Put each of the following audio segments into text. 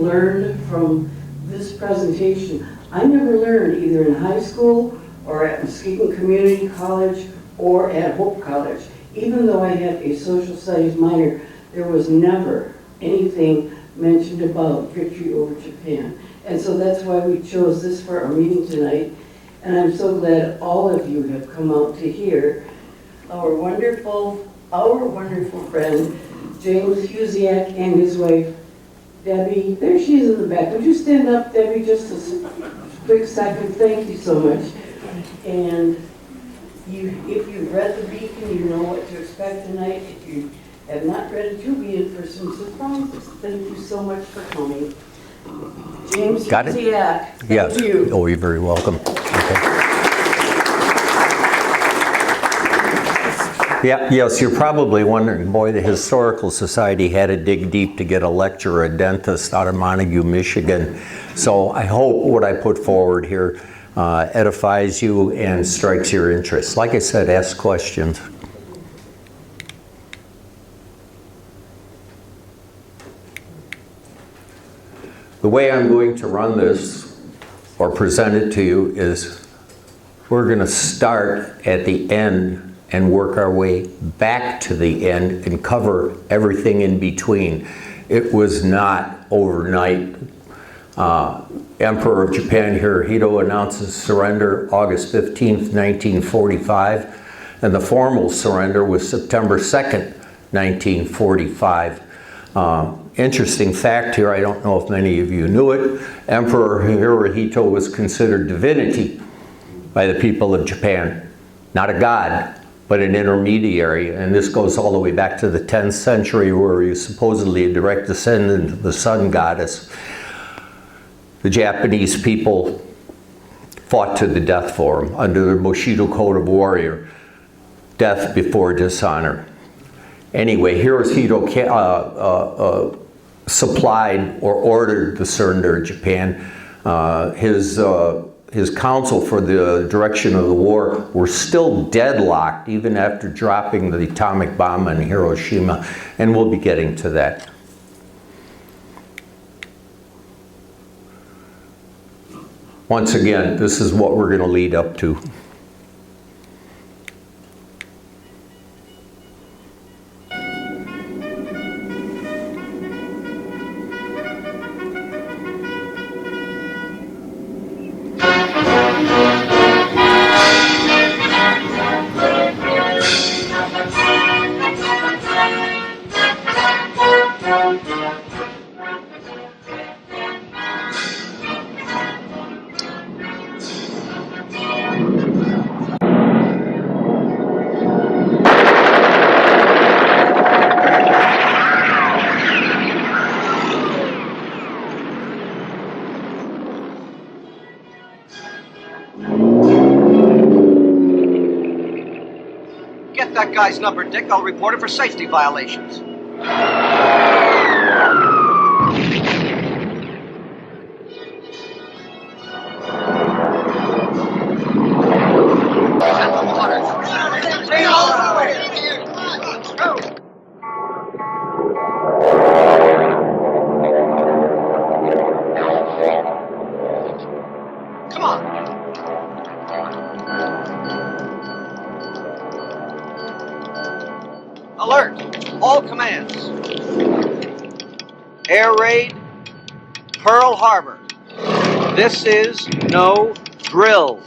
learned from this presentation. I never learned either in high school or at Muskegon Community College or at Hope College. Even though I had a social studies minor, there was never anything mentioned about victory over Japan. And so that's why we chose this for our meeting tonight. And I'm so glad all of you have come out to hear our wonderful friend, James Husiak, and his wife, Debbie. There she is in the back. Would you stand up, Debbie, just a quick second? Thank you so much. And if you've read The Beacon, you know what to expect tonight. If you have not read it, you'll be in for some surprises. Thank you so much for coming. James Got it? Husiak. Yes. Thank you. Oh, you're very welcome. Okay. Yeah, yes, you're probably wondering, boy, the Historical Society had to dig deep to get a lecturer, a dentist out of Montague, Michigan. So I hope what I put forward here edifies you and strikes your interest. Like I said, ask questions. The way I'm going to run this or present it to you is we're going to start at the end and work our way back to the end and cover everything in between. It was not overnight. Emperor of Japan Hirohito announces surrender August 15th, 1945, and the formal surrender was September 2nd, 1945. Interesting fact here, I don't know if many of you knew it, Emperor Hirohito was considered divinity by the people of Japan. Not a god, but an intermediary, and this goes all the way back to the 10th century where he was supposedly a direct descendant of the sun goddess. The Japanese people fought to the death for him under the Bushido Code of Warrior, death before dishonor. Anyway, Hirohito supplied or ordered the surrender of Japan. His counsel for the direction of the war were still deadlocked even after dropping the atomic bomb on Hiroshima, and we'll be getting to that. Once again, this is what we're going to lead up to. Get that guy's number, Dick. I'll report him for safety violations. Come on. Alert! All commands. Air raid, Pearl Harbor. This is no drill.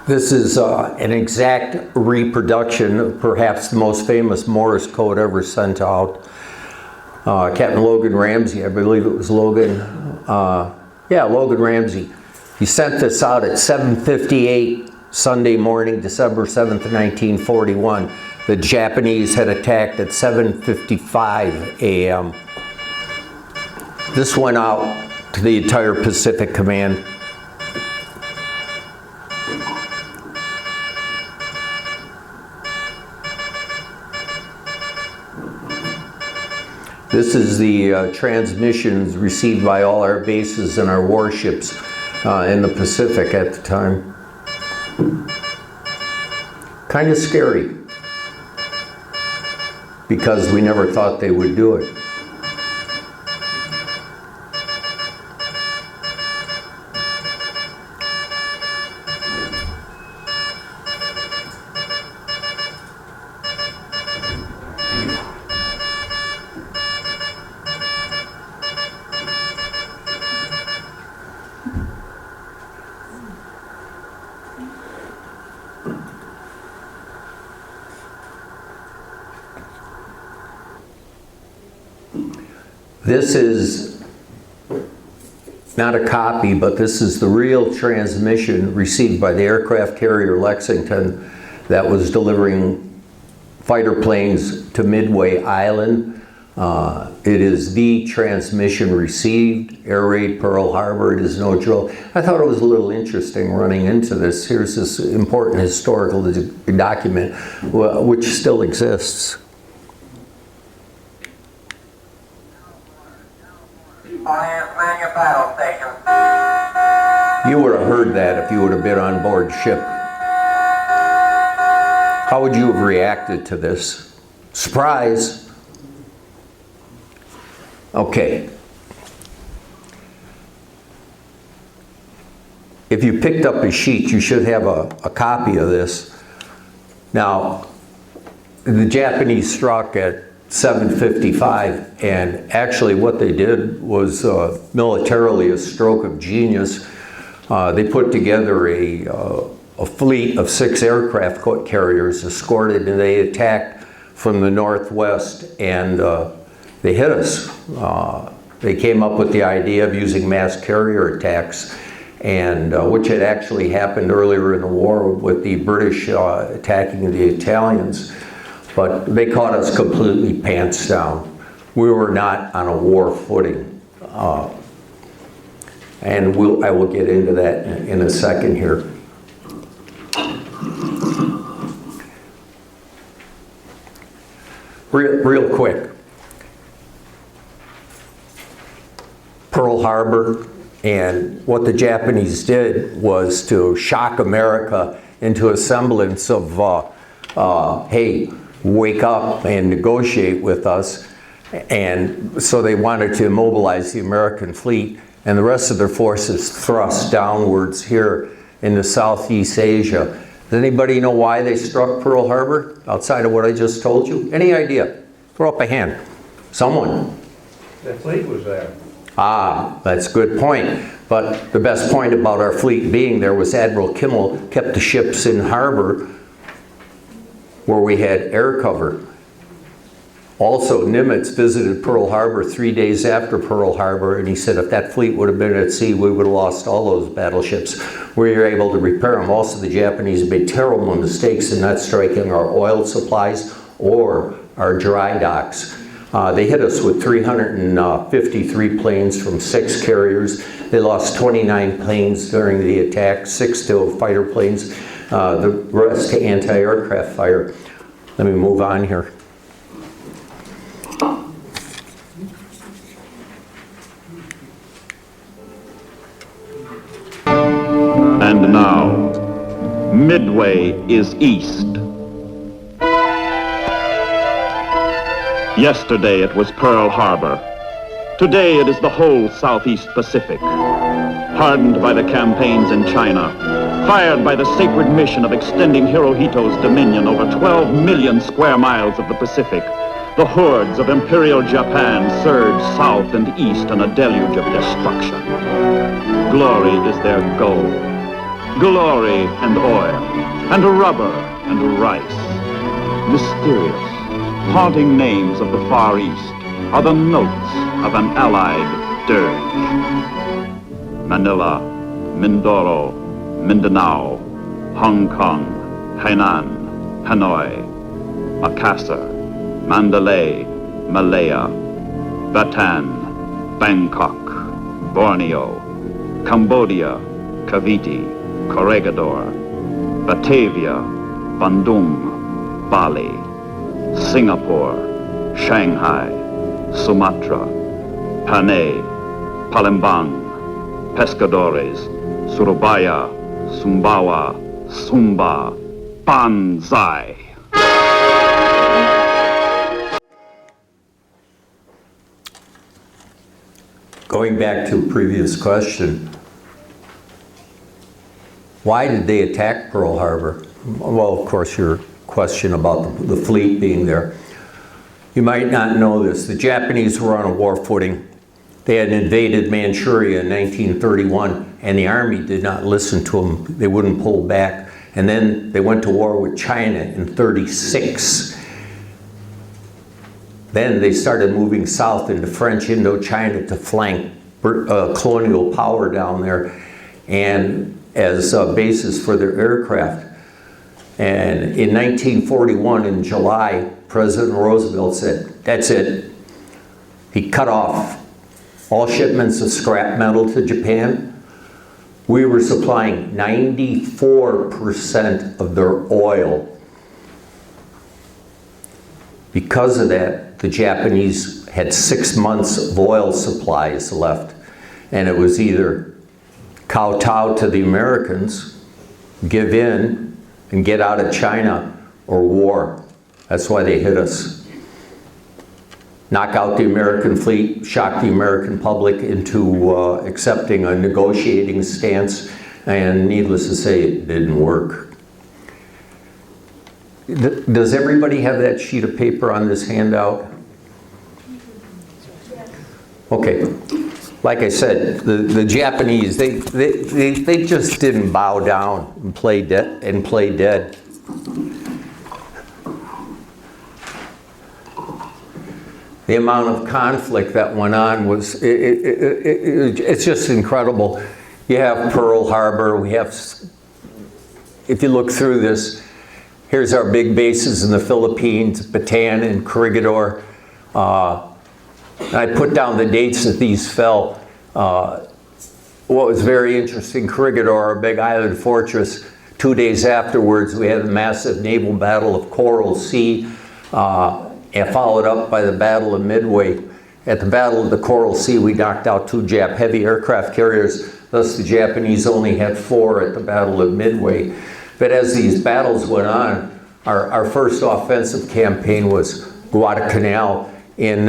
This is an exact reproduction of perhaps the most famous Morse code ever sent out. Captain Logan Ramsey, I believe it was Logan. Logan Ramsey. He sent this out at 7:58 Sunday morning, December 7th, 1941. the Japanese had attacked at 7:55 a.m. This went out to the entire Pacific Command. This is the transmissions received by all our bases and our warships in the Pacific at the time. Kind of scary, because we never thought they would do it. This is not a copy, but this is the real transmission received by the aircraft carrier Lexington that was delivering fighter planes to Midway Island. It is the transmission received, air raid Pearl Harbor. It is no drill. I thought it was a little interesting running into this. Here's this important historical document which still exists. Battle station. You would have heard that if you would have been on board ship. How would you have reacted to this? Surprise! Okay. If you picked up a sheet, you should have a copy of this. Now, the Japanese struck at 7:55, and actually what they did was militarily a stroke of genius. They put together a fleet of 6 aircraft carriers, escorted, and they attacked from the northwest, and they hit us. They came up with the idea of using mass carrier attacks, and which had actually happened earlier in the war with the British attacking the Italians. But they caught us completely pants down. We were not on a war footing. And I will get into that in a second here. Real quick. Pearl Harbor, and what the Japanese did was to shock America into a semblance of, hey, wake up and negotiate with us. And so they wanted to mobilize the American fleet and the rest of their forces thrust downwards here into Southeast Asia. Does anybody know why they struck Pearl Harbor outside of what I just told you? Any idea? Throw up a hand. Someone. The fleet was there. Ah, that's a good point. But the best point about our fleet being there was Admiral Kimmel kept the ships in harbor where we had air cover. Also, Nimitz visited Pearl Harbor 3 days after Pearl Harbor, and he said if that fleet would have been at sea, we would have lost all those battleships. We were able to repair them. Also, the Japanese made terrible mistakes in not striking our oil supplies or our dry docks. They hit us with 353 planes from 6 carriers. They lost 29 planes during the attack, 6 to fighter planes, the rest to anti-aircraft fire. Let me move on here. And now, Midway is east. Yesterday it was Pearl Harbor. Today it is the whole Southeast Pacific. Hardened by the campaigns in China, fired by the sacred mission of extending Hirohito's dominion over 12 million square miles of the Pacific, the hordes of Imperial Japan surge south and east in a deluge of destruction. Glory is their goal. Glory and oil, and rubber and rice. Mysterious, haunting names of the Far East are the notes of an allied dirge. Manila, Mindoro, Mindanao, Hong Kong, Hainan, Hanoi. Makassar, Mandalay, Malaya, Bataan, Bangkok, Borneo, Cambodia, Cavite, Corregidor, Batavia, Bandung, Bali, Singapore, Shanghai, Sumatra, Panay, Palembang, Pescadores, Surabaya, Sumbawa, Sumba, Banzai. Going back to a previous question, why did they attack Pearl Harbor? Well, of course, your question about the fleet being there. You might not know this. The Japanese were on a war footing. They had invaded Manchuria in 1931, and the Army did not listen to them. They wouldn't pull back. And then they went to war with China in 36. Then they started moving south into French Indochina to flank colonial power down there and as bases for their aircraft. And in 1941, in July, President Roosevelt said, that's it. He cut off all shipments of scrap metal to Japan. We were supplying 94% of their oil. Because of that, the Japanese had 6 months of oil supplies left. And it was either kowtow to the Americans, give in, and get out of China, or war. That's why they hit us. Knock out the American fleet, shock the American public into accepting a negotiating stance, and needless to say, it didn't work. Does everybody have that sheet of paper on this handout? Okay. Like I said, the Japanese, they just didn't bow down and play dead. The amount of conflict that went on was, it's just incredible. You have Pearl Harbor, we have, if you look through this, here's our big bases in the Philippines, Bataan and Corregidor. I put down the dates that these fell. What was very interesting, Corregidor, a big island fortress, 2 days afterwards we had a massive naval battle of Coral Sea, and followed up by the Battle of Midway. At the Battle of the Coral Sea, we knocked out 2 heavy aircraft carriers, thus the Japanese only had 4 at the Battle of Midway. But as these battles went on, our first offensive campaign was Guadalcanal in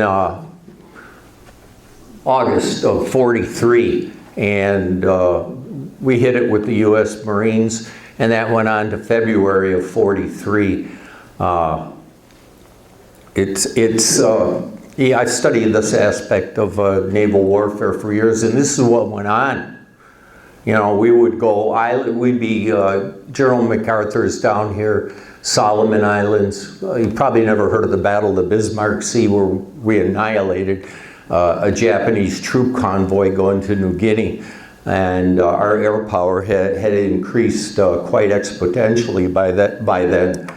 August of '43, and we hit it with the U.S. Marines, and that went on to February of '43. Yeah, I've studied this aspect of naval warfare for years, and this is what went on. You know, we would go, we'd be, General MacArthur's down here, Solomon Islands. You probably never heard of the Battle of the Bismarck Sea, where we annihilated a Japanese troop convoy going to New Guinea. And our air power had increased quite exponentially by then.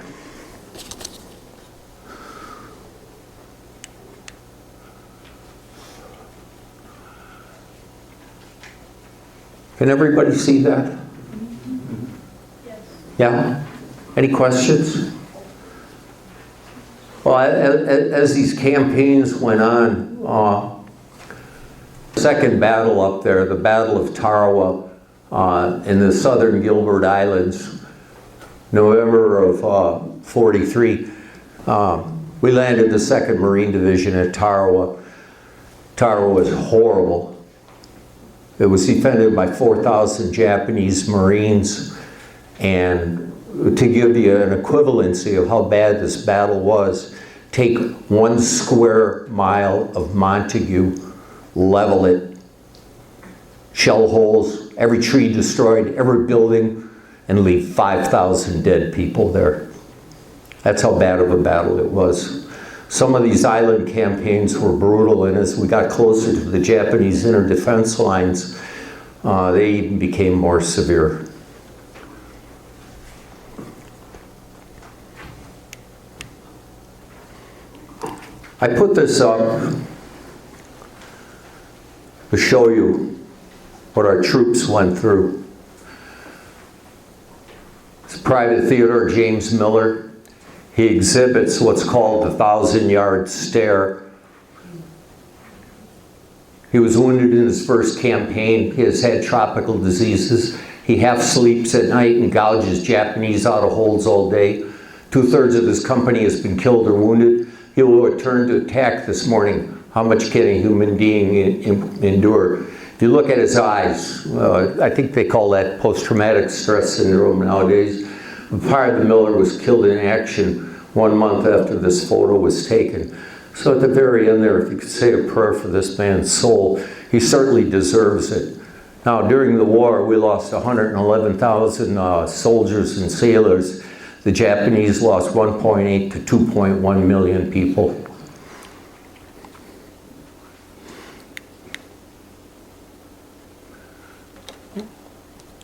Can everybody see that? Yes. Yeah? Any questions? Well, as these campaigns went on, second battle up there, the Battle of Tarawa in the southern Gilbert Islands, November of '43, we landed the 2nd Marine Division at Tarawa. Tarawa was horrible. It was defended by 4,000 Japanese Marines, and to give you an equivalency of how bad this battle was, take 1 square mile of Montague, level it, shell holes, every tree destroyed, every building, and leave 5,000 dead people there. That's how bad of a battle it was. Some of these island campaigns were brutal, and as we got closer to the Japanese inner defense lines, they even became more severe. I put this up to show you what our troops went through. It's Private Theodore James Miller. He exhibits what's called the 1,000-yard stare. He was wounded in his first campaign. He has had tropical diseases. He half sleeps at night and gouges Japanese out of holes all day. 2/3 of his company has been killed or wounded. He will return to attack this morning. How much can a human being endure? If you look at his eyes, I think they call that post-traumatic stress syndrome nowadays. Private Miller was killed in action 1 month after this photo was taken. So at the very end there, if you could say a prayer for this man's soul, he certainly deserves it. Now, during the war, we lost 111,000 soldiers and sailors. The Japanese lost 1.8 to 2.1 million people.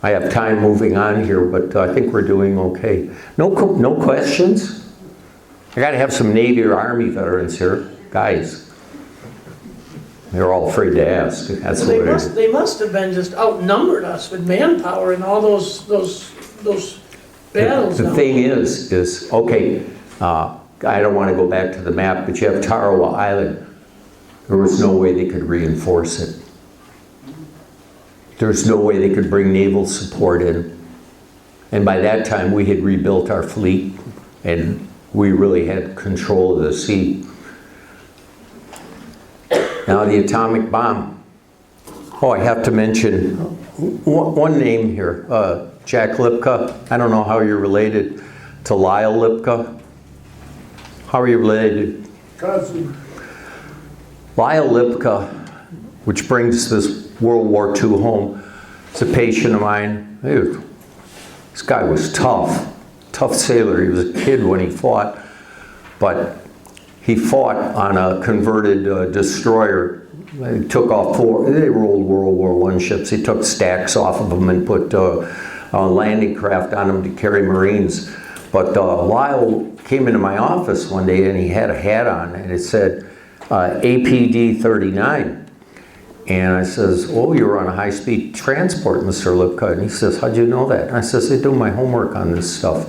I have time moving on here, but I think we're doing okay. No questions? I got to have some Navy or Army veterans here. Guys, they're all afraid to ask. That's what it is. They must have been just outnumbered us with manpower in all those battles. The thing is okay, I don't want to go back to the map, but you have Tarawa Island. There was no way they could reinforce it. There's no way they could bring naval support in. And by that time, we had rebuilt our fleet, and we really had control of the sea. Now the atomic bomb. Oh, I have to mention one name here, Jack Lipka. I don't know how you're related to Lyle Lipka. How are you related? Cousin. Lyle Lipka, which brings this World War II home, is a patient of mine. This guy was tough sailor. He was a kid when he fought, but he fought on a converted destroyer. He took off they were old World War I ships. He took stacks off of them and put landing craft on them to carry Marines. But Lyle came into my office one day and he had a hat on and it said APD 39. And I says, oh, you were on a high-speed transport, Mr. Lipka. And he says, how'd you know that? And I says, I do my homework on this stuff.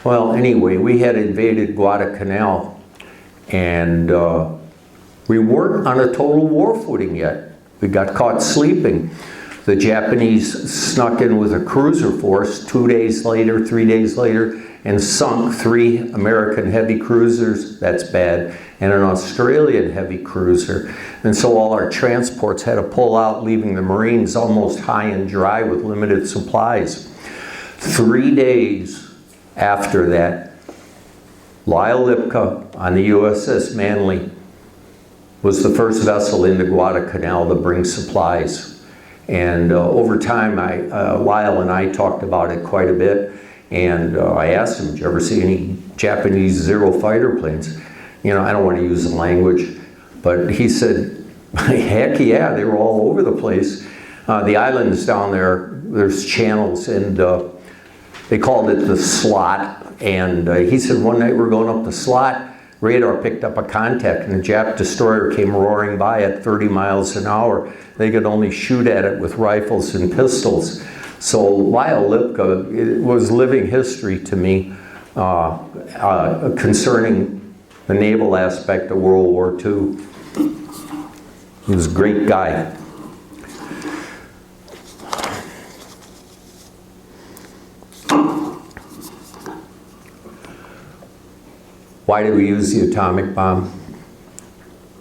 Well, anyway, we had invaded Guadalcanal, and we weren't on a total war footing yet. We got caught sleeping. The Japanese snuck in with a cruiser force 2 days later, 3 days later, and sunk 3 American heavy cruisers, that's bad, and an Australian heavy cruiser. And so all our transports had to pull out, leaving the Marines almost high and dry with limited supplies. 3 days after that, Lyle Lipka on the USS Manly was the first vessel into Guadalcanal to bring supplies. And over time, Lyle and I talked about it quite a bit. And I asked him, did you ever see any Japanese Zero fighter planes? You know, I don't want to use the language, but he said, heck yeah, they were all over the place. The islands down there, there's channels, and they called it the slot. And he said one night we're going up the slot, radar picked up a contact, and a Jap destroyer came roaring by at 30 miles an hour. They could only shoot at it with rifles and pistols. So Lyle Lipka was living history to me concerning the naval aspect of World War II. He was a great guy. Why did we use the atomic bomb?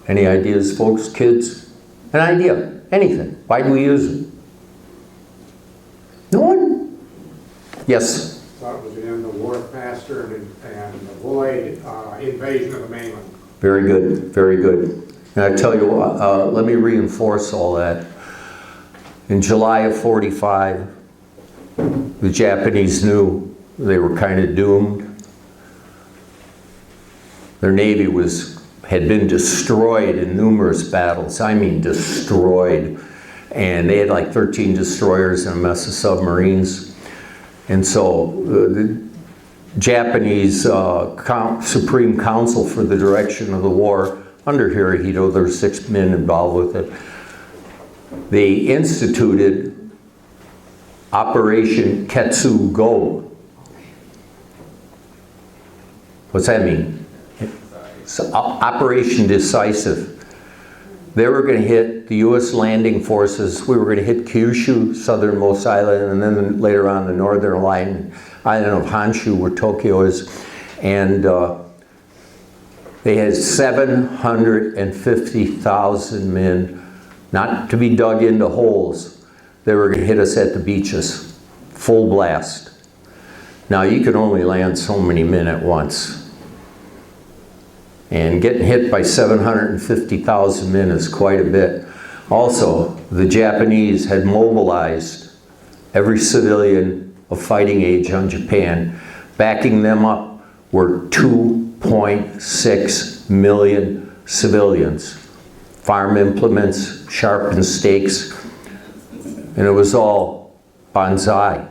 Any ideas, folks, kids? An idea, anything. Why did we use it? No one? Yes? Thought it was to end the war faster and avoid invasion of the mainland. Very good, very good. And I tell you what, let me reinforce all that. In July of '45, the Japanese knew they were kind of doomed. Their Navy had been destroyed in numerous battles. I mean destroyed. And they had like 13 destroyers and a mess of submarines. And so the Japanese Supreme Council for the Direction of the War under Hirohito. There's 6 men involved with it. They instituted Operation Ketsu Go. What's that mean? So, Operation Decisive. They were going to hit the U.S. landing forces. We were going to hit Kyushu, southernmost island, and then later on the northern island of Honshu, where Tokyo is. And they had 750,000 men, not to be dug into holes. They were going to hit us at the beaches, full blast. Now, you can only land so many men at once. And getting hit by 750,000 men is quite a bit. Also, the Japanese had mobilized every civilian of fighting age on Japan. Backing them up were 2.6 million civilians. Farm implements, sharpened stakes, and it was all bonsai.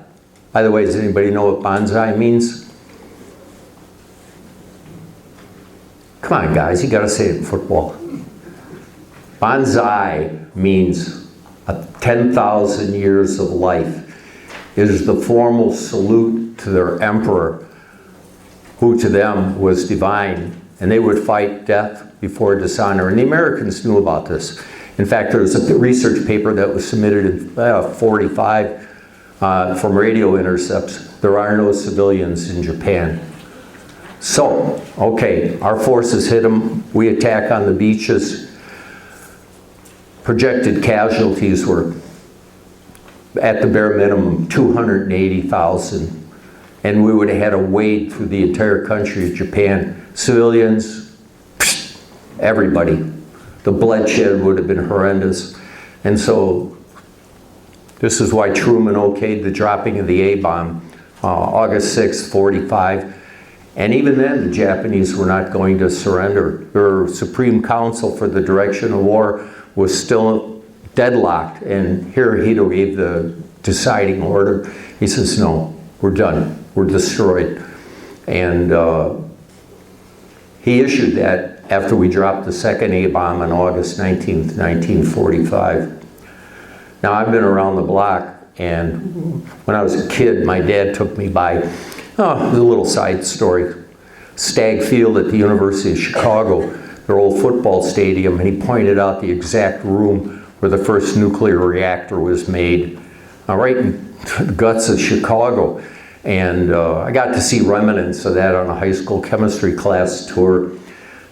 By the way, does anybody know what bonsai means? Come on, guys, you gotta say it in football. Bonsai means 10,000 years of life. It is the formal salute to their emperor, who to them was divine, and they would fight death before dishonor. And the Americans knew about this. In fact, there was a research paper that was submitted in 45 from radio intercepts. There are no civilians in Japan. So, okay, our forces hit them. We attack on the beaches. Projected casualties were, at the bare minimum, 280,000. And we would have had to wade through the entire country of Japan. Civilians, everybody. The bloodshed would have been horrendous. And so, this is why Truman okayed the dropping of the A-bomb, August 6th, 45. And even then, the Japanese were not going to surrender. Their Supreme Council for the Direction of War was still deadlocked, and Hirohito gave the deciding order. He says, no, we're done. We're destroyed. And he issued that after we dropped the second A-bomb on August 19th, 1945. Now, I've been around the block, and when I was a kid, my dad took me by, a little side story, Stagg Field at the University of Chicago, their old football stadium, and he pointed out the exact room where the first nuclear reactor was made, right in the guts of Chicago. And I got to see remnants of that on a high school chemistry class tour.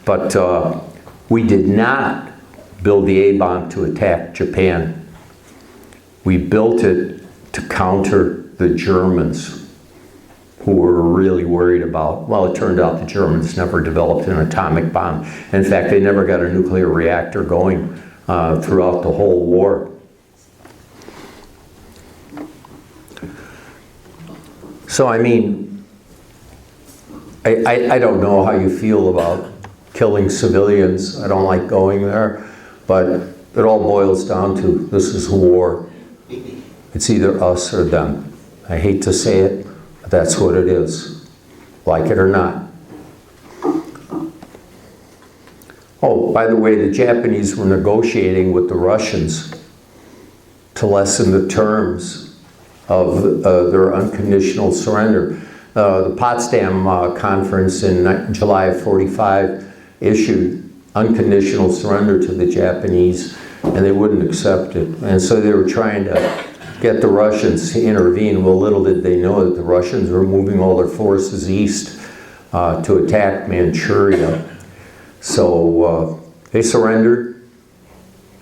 But we did not build the A-bomb to attack Japan. We built it to counter the Germans, who were really worried about, well, it turned out the Germans never developed an atomic bomb. In fact, they never got a nuclear reactor going throughout the whole war. So, I mean, I don't know how you feel about killing civilians. I don't like going there, but it all boils down to, this is war. It's either us or them. I hate to say it, but that's what it is, like it or not. Oh, by the way, the Japanese were negotiating with the Russians to lessen the terms of their unconditional surrender. The Potsdam Conference in July of 45 issued unconditional surrender to the Japanese, and they wouldn't accept it. And so they were trying to get the Russians to intervene. Well, little did they know that the Russians were moving all their forces east to attack Manchuria. So they surrendered.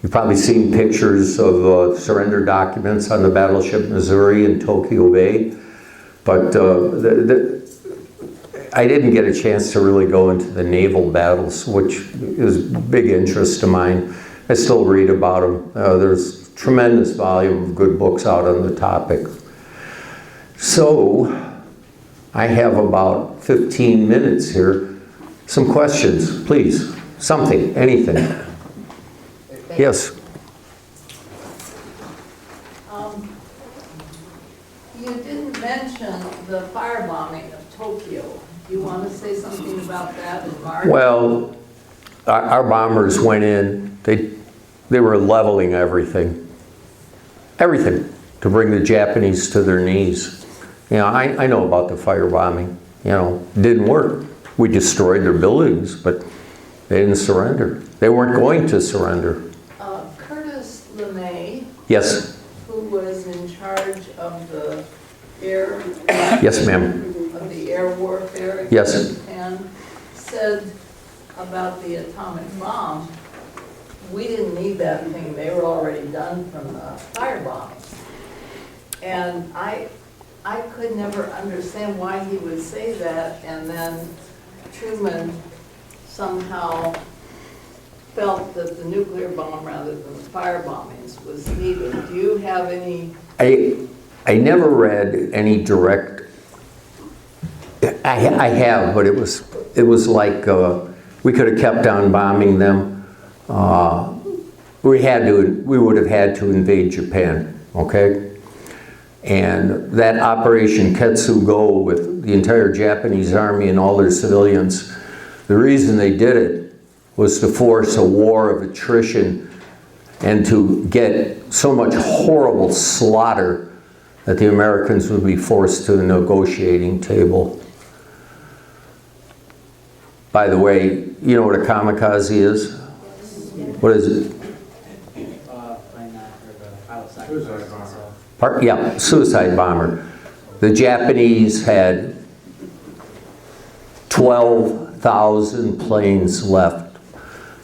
You've probably seen pictures of surrender documents on the battleship Missouri in Tokyo Bay. But I didn't get a chance to really go into the naval battles, which is a big interest of mine. I still read about them. There's tremendous volume of good books out on the topic. So I have about 15 minutes here. Some questions, please. Something, anything. Yes. You didn't mention the firebombing of Tokyo. Do you want to say something about that in March? Well, our bombers went in, they were leveling everything. Everything to bring the Japanese to their knees. You know, I know about the firebombing. You know, didn't work. We destroyed their buildings, but they didn't surrender. They weren't going to surrender. Curtis LeMay, Yes, who was in charge of the air, yes, ma'am. of the air warfare Yes. in Japan, said about the atomic bomb, we didn't need that thing, they were already done from the firebombs. And I could never understand why he would say that, and then Truman somehow felt that the nuclear bomb rather than the fire bombings was needed. Do you have any? I never read any direct. I have, but it was like we could have kept on bombing them. We would have had to invade Japan, okay? And that Operation Ketsugo with the entire Japanese army and all their civilians, the reason they did it was to force a war of attrition and to get so much horrible slaughter that the Americans would be forced to the negotiating table. By the way, you know what a kamikaze is? What is it? Yeah, suicide bomber. The Japanese had 12,000 planes left.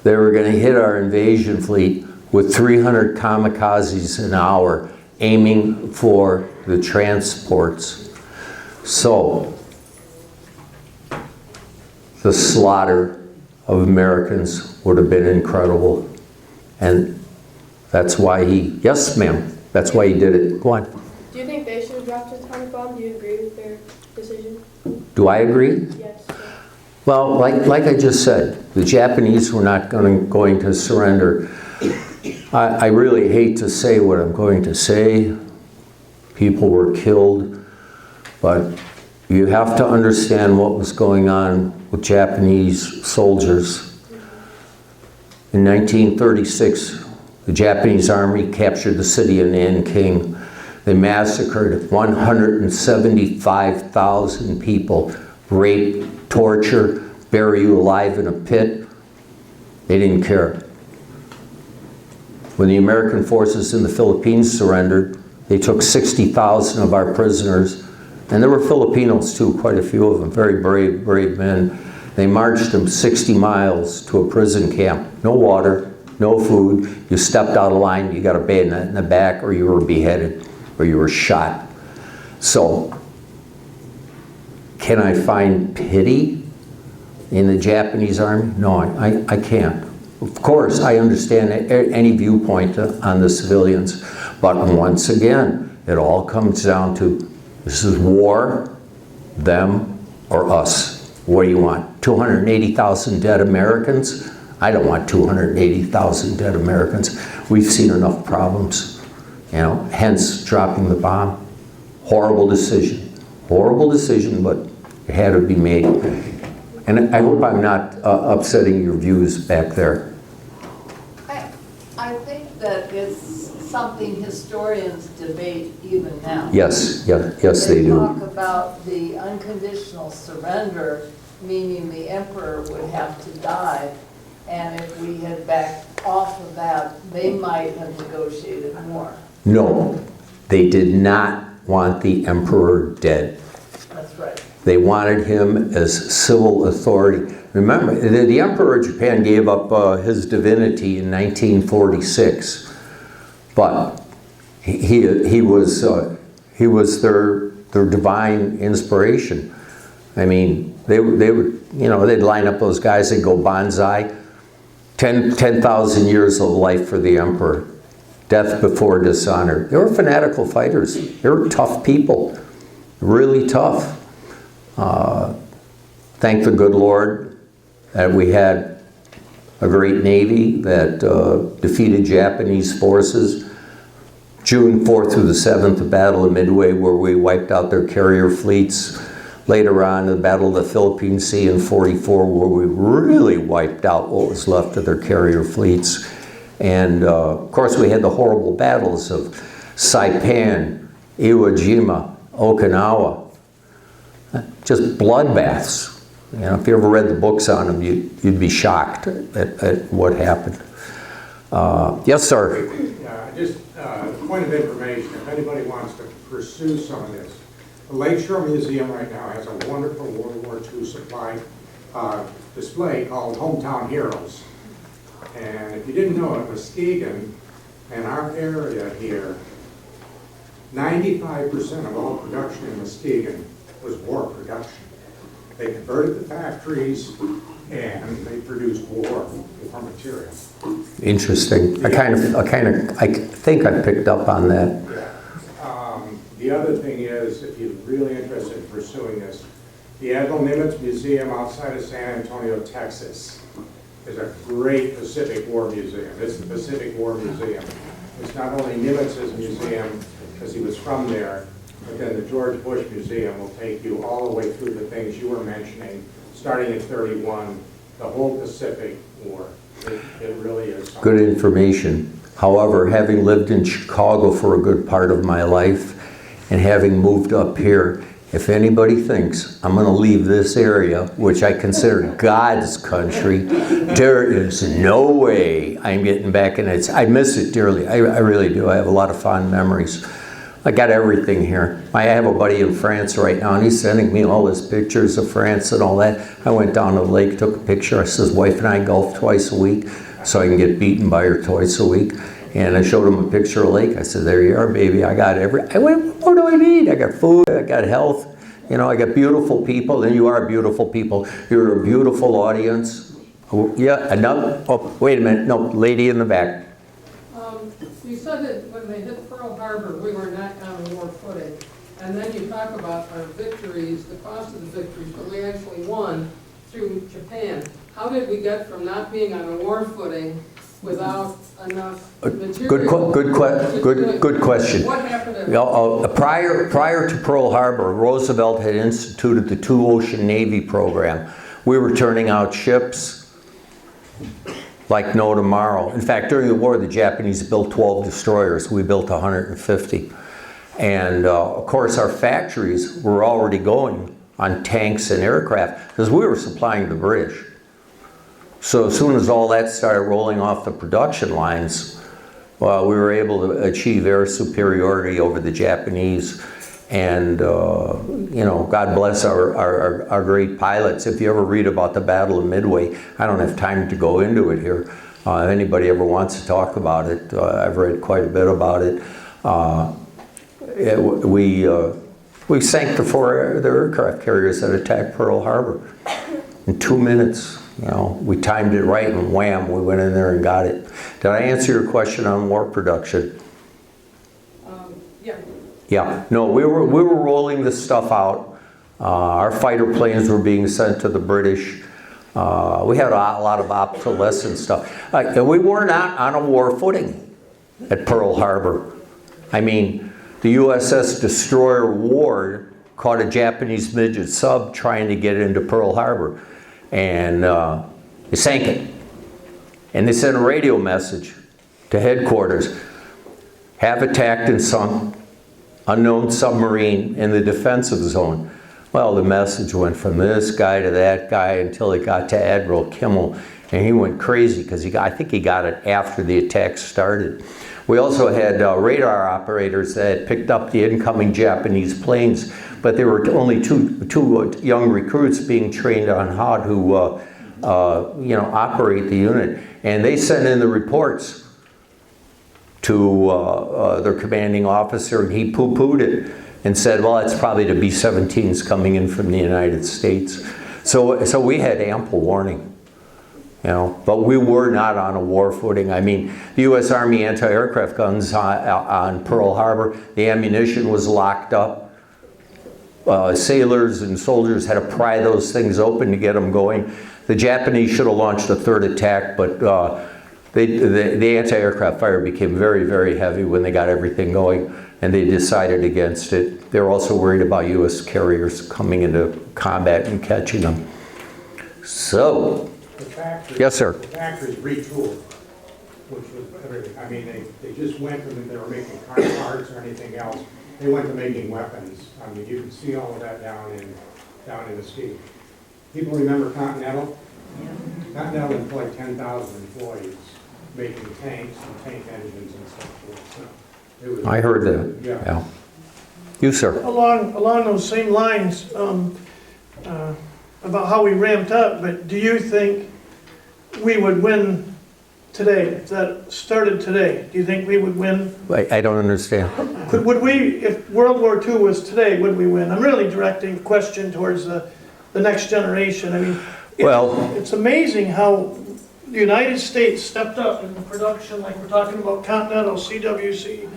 They were going to hit our invasion fleet with 300 kamikazes an hour, aiming for the transports. So, the slaughter of Americans would have been incredible. And that's why yes ma'am, that's why he did it. Go on. Do you think they should have dropped the atomic bomb? Do you agree with their decision? Do I agree? Yes. Well, like I just said, the Japanese were not going to surrender. I really hate to say what I'm going to say. People were killed, but you have to understand what was going on with Japanese soldiers. In 1936, the Japanese army captured the city of Nanking. They massacred 175,000 people, raped, torture, bury you alive in a pit. They didn't care. When the American forces in the Philippines surrendered, they took 60,000 of our prisoners, and there were Filipinos too, quite a few of them, very brave men. They marched them 60 miles to a prison camp. No water, no food. You stepped out of line, you got a bayonet in the back, or you were beheaded, or you were shot. So, can I find pity in the Japanese army? No, I can't. Of course, I understand any viewpoint on the civilians, but once again, it all comes down to, this is war, them or us. What do you want? 280,000 dead Americans? I don't want 280,000 dead Americans. We've seen enough problems, you know, hence dropping the bomb. Horrible decision, but it had to be made. And I hope I'm not upsetting your views back there. I think that it's something historians debate even now. Yes, they They do. talk about the unconditional surrender, meaning the emperor would have to die, and if we had backed off of that, they might have negotiated more. No, they did not want the emperor dead. That's right. They wanted him as civil authority. Remember, the Emperor of Japan gave up his divinity in 1946, but he was their divine inspiration. I mean, they would, you know, they'd line up those guys, they'd go Banzai, 10,000 years of life for the emperor, death before dishonor. They were fanatical fighters. They were tough people, really tough. Thank the good Lord that we had a great Navy that defeated Japanese forces. June 4th through the 7th, the Battle of Midway, where we wiped out their carrier fleets. later on, the Battle of the Philippine Sea in '44, where we really wiped out what was left of their carrier fleets. And of course, we had the horrible battles of Saipan, Iwo Jima, Okinawa. Just bloodbaths. You know, if you ever read the books on them, you'd be shocked at what happened. Yes, sir. Just a point of information, if anybody wants to pursue some of this, the Lakeshore Museum right now has a wonderful World War II supply display called Hometown Heroes. And if you didn't know it, Muskegon and our area here, 95% of all production in Muskegon was war production. They converted the factories and they produced war material. Interesting. I think I picked up on that. Yeah. The other thing is, if you're really interested in pursuing this, the Admiral Nimitz Museum outside of San Antonio, Texas, is a great Pacific War museum. It's the Pacific War Museum. It's not only Nimitz's museum, because he was from there, but then the George Bush Museum will take you all the way through the things you were mentioning, starting in '31, the whole Pacific War. It really is something. Good information. However, having lived in Chicago for a good part of my life and having moved up here, if anybody thinks I'm going to leave this area, which I consider God's country, there is no way I'm getting back in it. I miss it dearly. I really do. I have a lot of fond memories. I got everything here. I have a buddy in France right now, and he's sending me all his pictures of France and all that. I went down to the lake, took a picture. I says, wife and I golf twice a week, so I can get beaten by her twice a week. And I showed him a picture of the lake. I said, there you are, baby. I got I went, what do I need? I got food, I got health. You know, I got beautiful people, and you are beautiful people. You're a beautiful audience. Oh, yeah, no, oh, wait a minute. No, lady in the back. You said that when they hit Pearl Harbor, we were not on a war footing. And then you talk about our victories, the cost of the victories, but we actually won through Japan. How did we get from not being on a war footing without enough material? Good question. What happened to Prior to Pearl Harbor, Roosevelt had instituted the Two Ocean Navy program. We were turning out ships like no tomorrow. In fact, during the war, the Japanese built 12 destroyers. We built 150. And of course, our factories were already going on tanks and aircraft because we were supplying the British. So as soon as all that started rolling off the production lines, we were able to achieve air superiority over the Japanese. And, you know, God bless our great pilots. If you ever read about the Battle of Midway, I don't have time to go into it here. If anybody ever wants to talk about it, I've read quite a bit about it. We sank the aircraft carriers that attacked Pearl Harbor in 2 minutes. You know, we timed it right, and wham, we went in there and got it. Did I answer your question on war production? Yeah. Yeah, no, we were rolling this stuff out. Our fighter planes were being sent to the British. We had a lot of obsolescent stuff. And we were not on a war footing at Pearl Harbor. I mean, the USS Destroyer Ward caught a Japanese midget sub trying to get into Pearl Harbor. And they sank it. And they sent a radio message to headquarters. Have attacked and sunk unknown submarine in the defensive zone. Well, the message went from this guy to that guy until it got to Admiral Kimmel, and he went crazy because I think he got it after the attack started. We also had radar operators that had picked up the incoming Japanese planes, but there were only two young recruits being trained on how to you know, operate the unit, and they sent in the reports to their commanding officer, and he poo-pooed it and said, well, it's probably the B-17s coming in from the United States. So we had ample warning, you know, but we were not on a war footing. I mean, the U.S. Army anti-aircraft guns on Pearl Harbor, the ammunition was locked up. Sailors and soldiers had to pry those things open to get them going. The Japanese should have launched a third attack, but the anti-aircraft fire became very, very heavy when they got everything going. and they decided against it. They're also worried about U.S. carriers coming into combat and catching them. So, The factory. yes, sir. The factories retooled, which was everything. I mean, they just went from, they were making car parts or anything else. They went to making weapons. I mean, you can see all of that down in Muskegon. People remember Continental? Continental employed 10,000 employees making tanks and tank engines and so forth. So it was, I heard that. Yeah. You, sir. Along those same lines, about how we ramped up, but do you think we would win today? If that started today, do you think we would win? I don't understand. Would we, if World War II was today, would we win? I'm really directing the question towards the next generation. I mean, it's amazing how the United States stepped up in the production, like we're talking about Continental, CWC,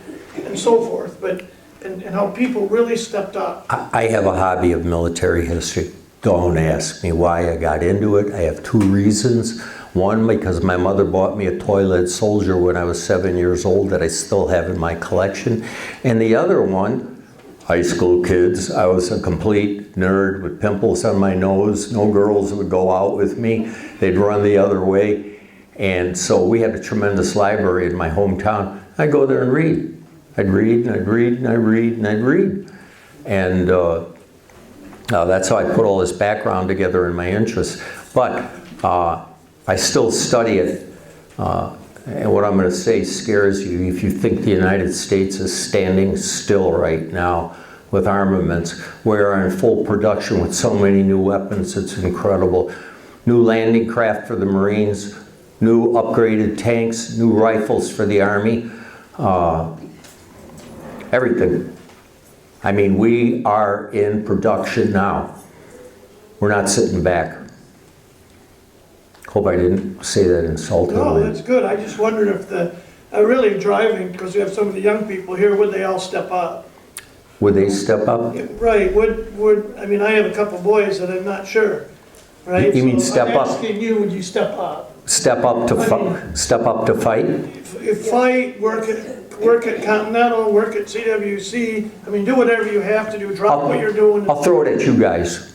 and so forth, but and how people really stepped up. I have a hobby of military history. Don't ask me why I got into it. I have two reasons. One, because my mother bought me a toilet soldier when I was 7 years old that I still have in my collection. And the other one, high school kids, I was a complete nerd with pimples on my nose. No girls would go out with me. They'd run the other way. And so we had a tremendous library in my hometown. I'd go there and read. I'd read and I'd read and I'd read and I'd read. And that's how I put all this background together in my interests. But I still study it. And what I'm going to say scares you if you think the United States is standing still right now with armaments. We are in full production with so many new weapons, it's incredible. New landing craft for the Marines, new upgraded tanks, new rifles for the Army, everything. I mean, we are in production now. We're not sitting back. Hope I didn't say that insultingly. No, that's good. I just wondered if really driving, because we have some of the young people here, would they all step up? Would they step up? Right, I mean, I have a couple boys that I'm not sure, right? You mean So step up? I'm asking you, would you step up? Step up to fight? If fight, work at Continental, work at CWC, I mean, do whatever you have to do, drop what you're doing. I'll throw it at you guys.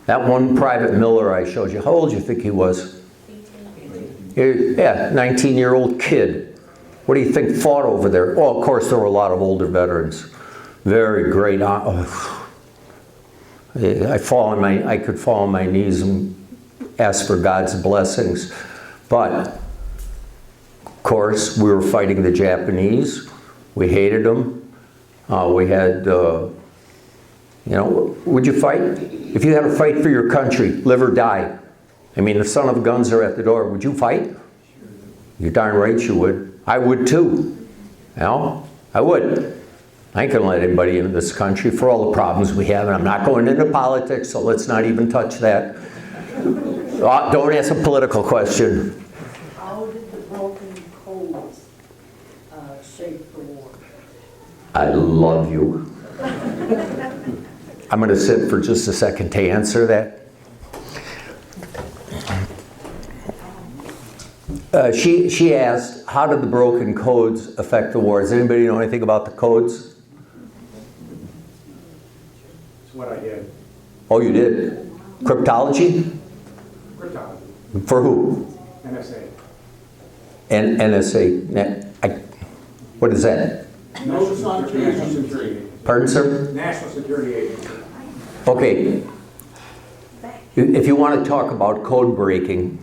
That one Private Miller I showed you, how old do you think he was? Yeah, 19-year-old kid. What do you think fought over there? Well, of course, there were a lot of older veterans. Very great. I could fall on my knees and ask for God's blessings. But, of course, we were fighting the Japanese. We hated them. We had, would you fight? If you had to fight for your country, live or die, I mean, the son of guns are at the door, would you fight? You're darn right you would. I would too. I would. I ain't gonna let anybody into this country for all the problems we have, and I'm not going into politics, so let's not even touch that. Don't ask a political question. How did the broken codes shape the war? I love you. I'm going to sit for just a second to answer that. She asked, how did the broken codes affect the war? Does anybody know anything about the codes? It's what I did. Oh, you did? Cryptology? Cryptology. For who? NSA. NSA. What is that? National Security. Pardon, sir? National Security Agency. Okay. If you want to talk about code breaking,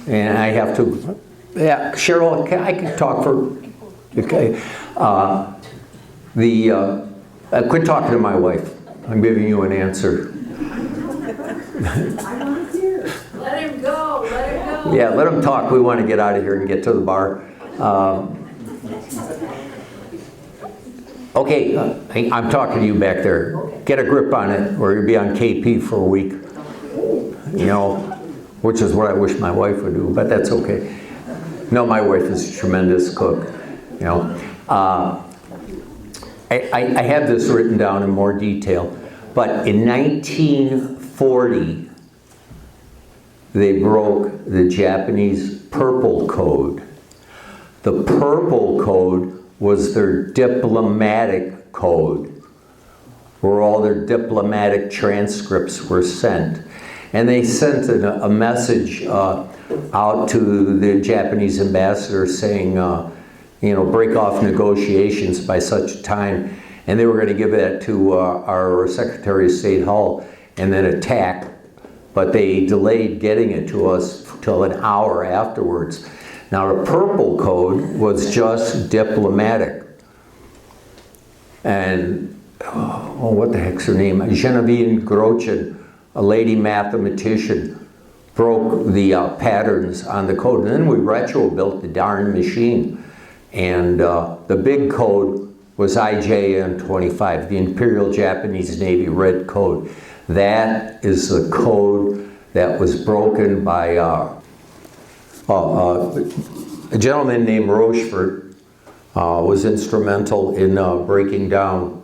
and I have to, yeah, Cheryl, I can talk for, okay. Quit talking to my wife. I'm giving you an answer. Let him go, let him go. Yeah, let him talk. We want to get out of here and get to the bar. Okay, I'm talking to you back there. Get a grip on it, or you'll be on KP for a week. Which is what I wish my wife would do, but that's okay. No, my wife is a tremendous cook. I have this written down in more detail, but in 1940, they broke the Japanese Purple Code. The Purple Code was their diplomatic code, where all their diplomatic transcripts were sent. And they sent a message out to the Japanese ambassador saying, you know, break off negotiations by such a time. And they were going to give that to our Secretary of State Hull and then attack. But they delayed getting it to us till an hour afterwards. Now the purple code was just diplomatic. And, oh, what the heck's her name? Genevieve Grochin, a lady mathematician, broke the patterns on the code. And then we retro-built the darn machine. And the big code was IJN 25, the Imperial Japanese Navy Red Code. That is the code that was broken by a gentleman named Rochefort. Was instrumental in breaking down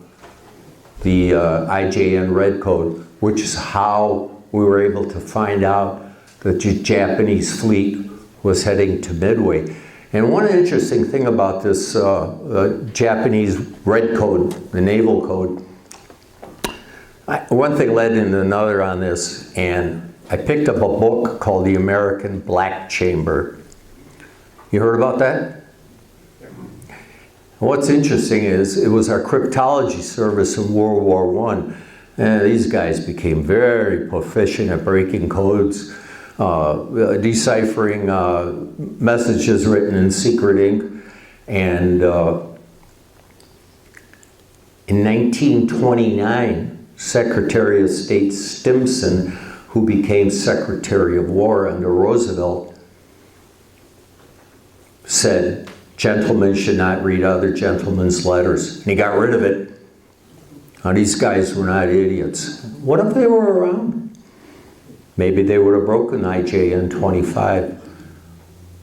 the IJN Red Code, which is how we were able to find out that the Japanese fleet was heading to Midway. And one interesting thing about this Japanese Red Code, the naval code, one thing led into another on this, and I picked up a book called The American Black Chamber. You heard about that? What's interesting is it was our cryptology service in World War I. And these guys became very proficient at breaking codes, deciphering messages written in secret ink. And in 1929, Secretary of State Stimson, who became Secretary of War under Roosevelt, said, gentlemen should not read other gentlemen's letters. And he got rid of it. Now, these guys were not idiots. What if they were around? Maybe they would have broken IJN 25.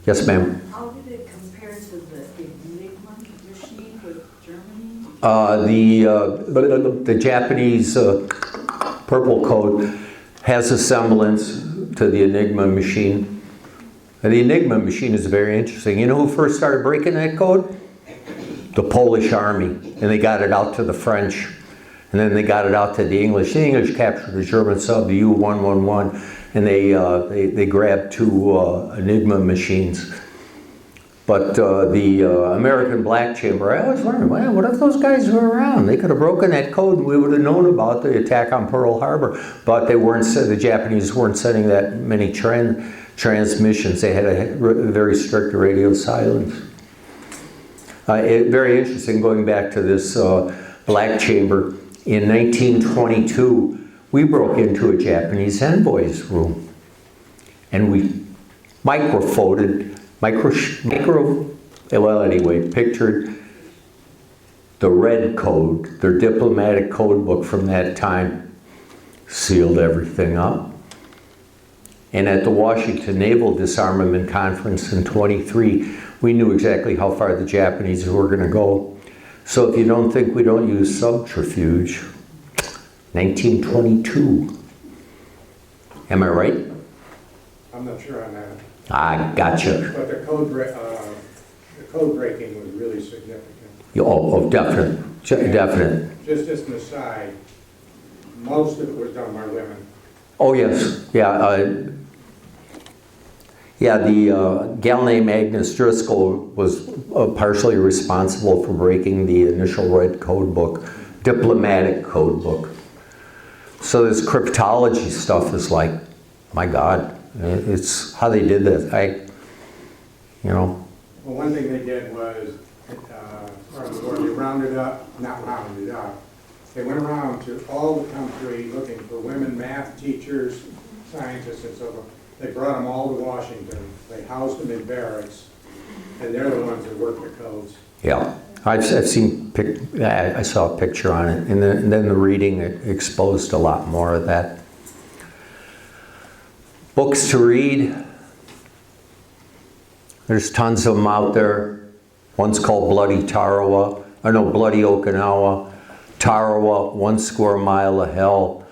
Yes, ma'am? How did it compare to the Enigma machine with Germany? The Japanese purple code has a semblance to the Enigma machine. And the Enigma machine is very interesting. You know who first started breaking that code? The Polish army. And they got it out to the French. And then they got it out to the English. The English captured the German sub, the U-111, and they grabbed two Enigma machines. But the American Black Chamber, I always wondered, well, what if those guys were around? They could have broken that code and we would have known about the attack on Pearl Harbor. But they weren't. The Japanese weren't sending that many transmissions. They had a very strict radio silence. Very interesting, going back to this Black Chamber. In 1922, we broke into a Japanese envoy's room. And we pictured the Red Code, their diplomatic code book from that time, sealed everything up. And at the Washington Naval Disarmament Conference in 23, we knew exactly how far the Japanese were going to go. So if you don't think we don't use subterfuge, 1922. Am I right? I'm not sure on that. I gotcha. But the code breaking was really significant. Oh, definite. Definite. Just as an aside, most of it was done by women. Oh, yes. Yeah. The gal named Agnes Driscoll was partially responsible for breaking the initial Red Code book, diplomatic code book. So this cryptology stuff is like, my God, it's how they did that. Well, one thing they did was, they rounded up, they went around to all the country looking for women math teachers, scientists, and so forth. They brought them all to Washington. They housed them in barracks, and they're the ones that work the codes. Yeah, I've seen. I saw a picture on it, and then the reading exposed a lot more of that. Books to read. There's tons of them out there. One's called Bloody Tarawa. Bloody Okinawa. Tarawa, 1 Square Mile of Hell.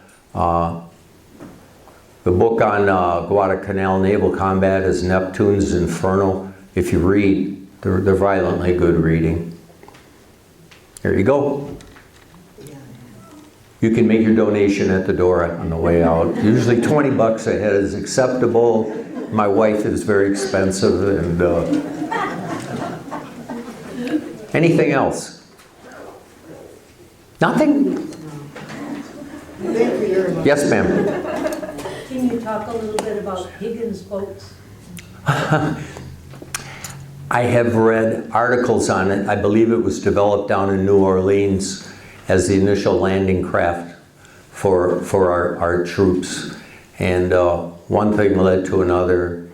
The book on Guadalcanal naval combat is Neptune's Inferno. If you read, they're violently good reading. There you go. You can make your donation at the door on the way out. Usually 20 bucks a head is acceptable. My wife is very expensive, and anything else? Nothing? Thank you very much. Yes, ma'am. Can you talk a little bit about Higgins boats? I have read articles on it. I believe it was developed down in New Orleans as the initial landing craft for our troops. And one thing led to another.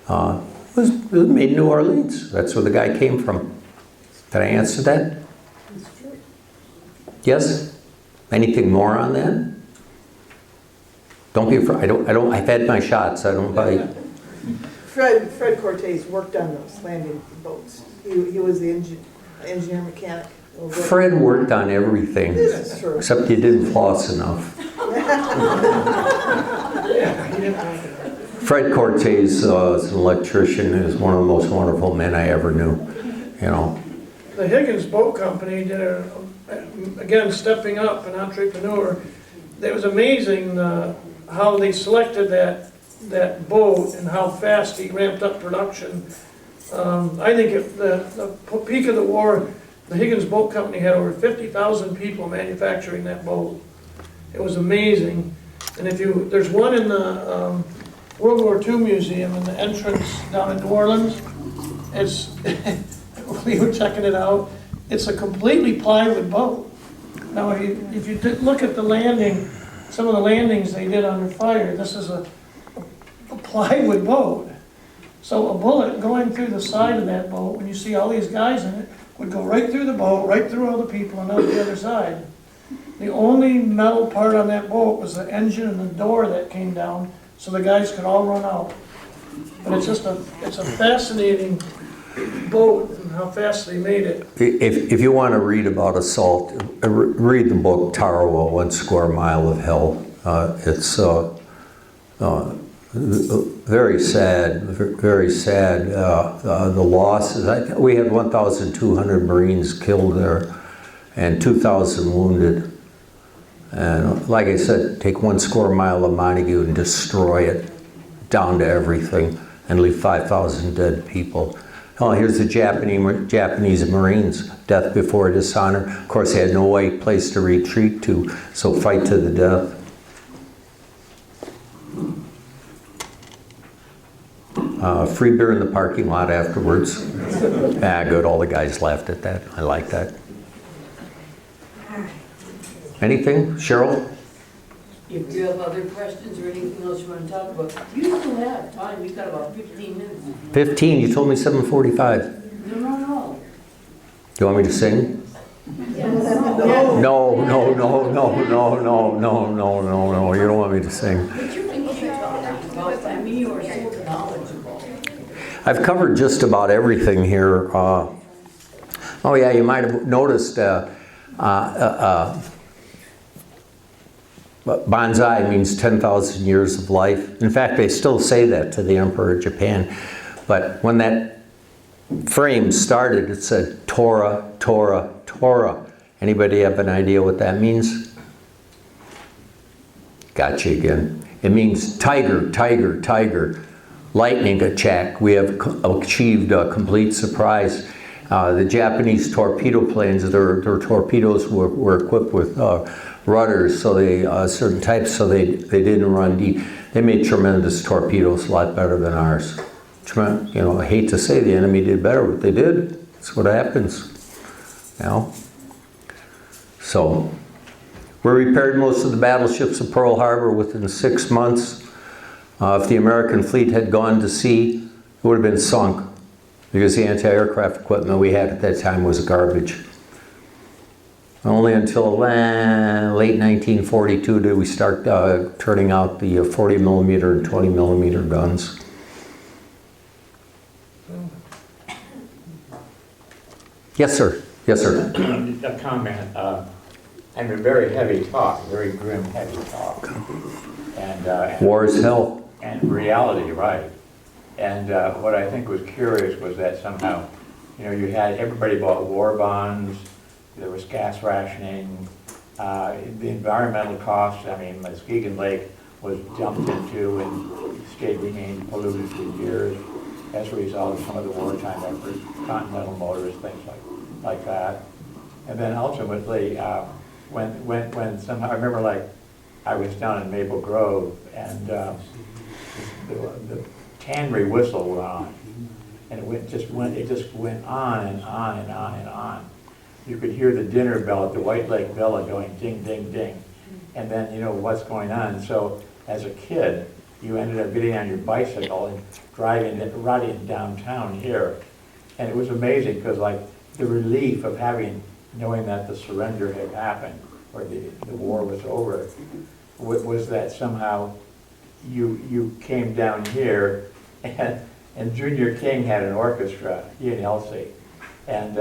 It was made in New Orleans. That's where the guy came from. Did I answer that? It's true. Yes? Anything more on that? Don't be afraid. I've had my shots. I don't bite. Fred Cortez worked on those landing boats. He was the engineer mechanic. Fred worked on everything, This is true. except you didn't floss enough. Fred Cortez is an electrician, is one of the most wonderful men I ever knew, you know. The Higgins Boat Company did again, stepping up, an entrepreneur. It was amazing how they selected that boat and how fast he ramped up production. I think at the peak of the war, the Higgins Boat Company had over 50,000 people manufacturing that boat. It was amazing. And there's one in the World War II Museum in the entrance down in New Orleans. We were checking it out. It's a completely plywood boat. Now, if you look at the landing, some of the landings they did under fire, this is a plywood boat. So a bullet going through the side of that boat, when you see all these guys in it, would go right through the boat, right through all the people, and out the other side. The only metal part on that boat was the engine and the door that came down, so the guys could all run out. But it's a fascinating boat and how fast they made it. If you want to read about assault, read the book Tarawa, 1 Square Mile of Hell. It's very sad, very sad. The losses, we had 1,200 Marines killed there and 2,000 wounded. And like I said, take 1 square mile of Montague and destroy it down to everything and leave 5,000 dead people. Oh, here's the Japanese Marines, death before dishonor. Of course, they had no place to retreat to, so fight to the death. Free beer in the parking lot afterwards. Good, all the guys laughed at that. I like that. Anything, Cheryl? If you have other questions or anything else you want to talk about, you still have time. You've got about 15 minutes. 15, you told me 7:45. No. Do you want me to sing? Yes. No, you don't want me to sing. But you can keep talking about, I mean, you are so knowledgeable. I've covered just about everything here. Oh yeah, you might have noticed Banzai means 10,000 years of life. In fact, they still say that to the Emperor of Japan. But when that frame started, it said Torah, Torah, Torah. Anybody have an idea what that means? Gotcha again. It means tiger, tiger, tiger. Lightning attack. We have achieved a complete surprise. The Japanese torpedo planes, their torpedoes were equipped with rudders, so certain types, so they didn't run deep. They made tremendous torpedoes, a lot better than ours. You know, I hate to say the enemy did better, but they did. That's what happens. You know. So we repaired most of the battleships of Pearl Harbor within 6 months. If the American fleet had gone to sea, it would have been sunk, because the anti-aircraft equipment we had at that time was garbage. Only until late 1942 did we start turning out the 40 millimeter and 20 millimeter guns. Yes, sir. Yes, sir. A comment. And a very heavy talk, very grim, heavy talk. And War is hell. And reality, right. And what I think was curious was that somehow, you know, you had everybody bought war bonds, there was gas rationing, the environmental costs, I mean, Muskegon Lake was jumped into and stayed remained polluted for years as a result of some of the wartime efforts, Continental Motors, things like that. And then ultimately, when somehow, I remember like, I was down in Maple Grove and the Tannery whistle went on. And it just went on and on and on and on. You could hear the dinner bell at the White Lake Villa going ding, ding, ding. And then you know what's going on. So as a kid, you ended up getting on your bicycle and riding downtown here. And it was amazing because like the relief of knowing that the surrender had happened or the war was over, was that somehow you came down here and Junior King had an orchestra, he and Elsie. And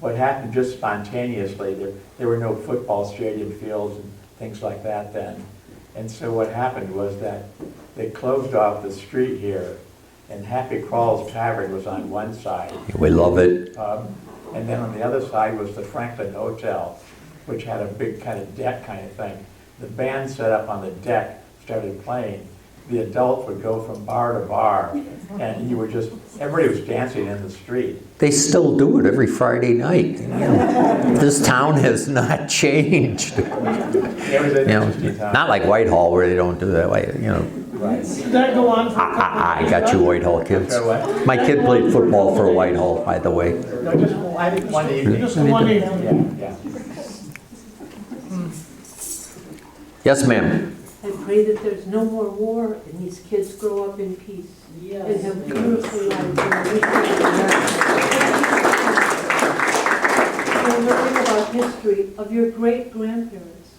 what happened just spontaneously, there were no football stadium fields and things like that then. And so what happened was that they closed off the street here, and Happy Crawls Tavern was on one side. We love it. And then on the other side was the Franklin Hotel, which had a big kind of deck kind of thing. The band set up on the deck, started playing. The adults would go from bar to bar, and everybody was dancing in the street. They still do it every Friday night. This town has not changed. It was an interesting time. Not like Whitehall where they don't do that. Right. Did that go on for? I got you Whitehall kids. So what? My kid played football for Whitehall, by the way. No, just I think one evening. Just one evening. Yeah. Yes, ma'am. I pray that there's no more war and these kids grow up in peace. And have beautiful lives. And learning about history of your great-grandparents.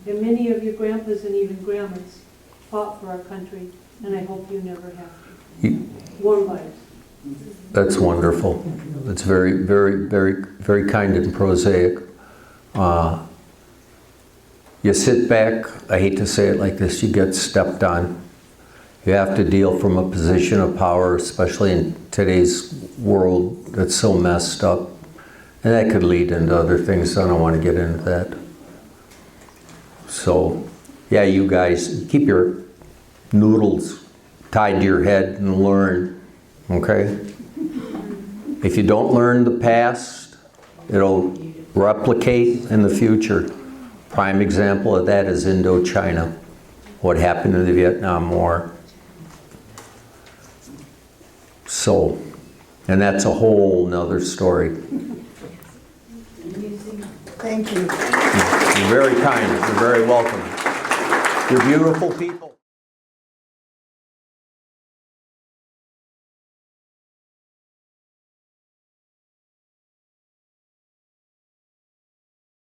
And many of your grandpas and even grandmas fought for our country, and I hope you never have to. Warm lives. That's wonderful. That's very, very, very, very kind and prosaic. You sit back, I hate to say it like this, you get stepped on. You have to deal from a position of power, especially in today's world that's so messed up. And that could lead into other things, I don't want to get into that. So, yeah, you guys, keep your noodles tied to your head and learn, okay? If you don't learn the past, it'll replicate in the future. Prime example of that is Indochina, what happened in the Vietnam War. So, and that's a whole nother story. Thank you. You're very kind, you're very welcome. You're beautiful people.